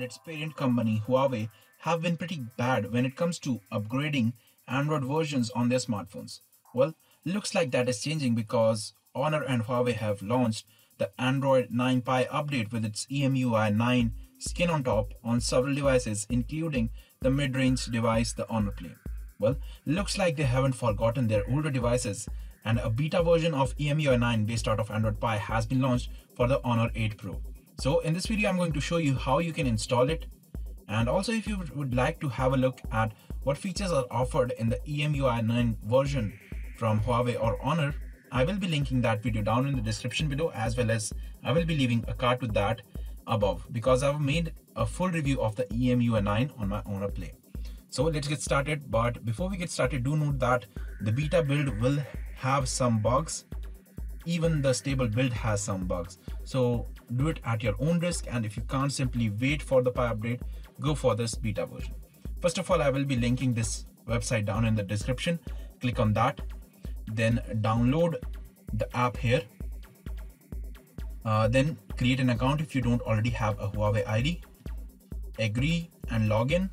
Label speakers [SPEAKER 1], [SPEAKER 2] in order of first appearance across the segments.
[SPEAKER 1] its parent company Huawei have been pretty bad when it comes to upgrading Android versions on their smartphones. Well, looks like that is changing because Honor and Huawei have launched the Android 9 Pie update with its EMUI 9 skin on top on several devices, including the mid-range device, the Honor Play. Well, looks like they haven't forgotten their older devices, and a beta version of EMUI 9 based out of Android Pie has been launched for the Honor 8 Pro. So in this video, I'm going to show you how you can install it, and also if you would like to have a look at what features are offered in the EMUI 9 version from Huawei or Honor, I will be linking that video down in the description below, as well as I will be leaving a card with that above, because I've made a full review of the EMUI 9 on my Honor Play. So let's get started. But before we get started, do note that the beta build will have some bugs. Even the stable build has some bugs. So do it at your own risk, and if you can't simply wait for the Pie update, go for this beta version. First of all, I will be linking this website down in the description. Click on that, then download the app here. Then create an account if you don't already have a Huawei ID. Agree and log in.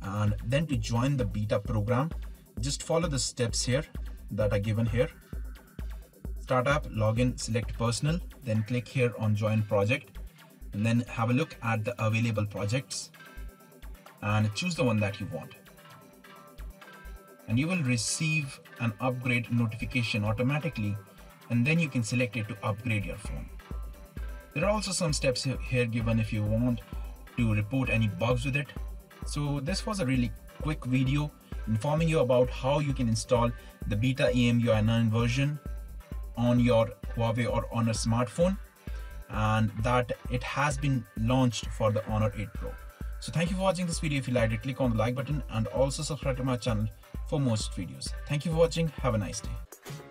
[SPEAKER 1] And then to join the beta program, just follow the steps here that are given here. Start app, login, select personal, then click here on join project, and then have a look at the available projects and choose the one that you want. And you will receive an upgrade notification automatically, and then you can select it to upgrade your phone. There are also some steps here given if you want to report any bugs with it. So this was a really quick video informing you about how you can install the beta EMUI 9 version on your Huawei or Honor smartphone, and that it has been launched for the Honor 8 Pro. So thank you for watching this video. If you liked it, click on the like button and also subscribe to my channel for more videos. Thank you for watching. Have a nice day.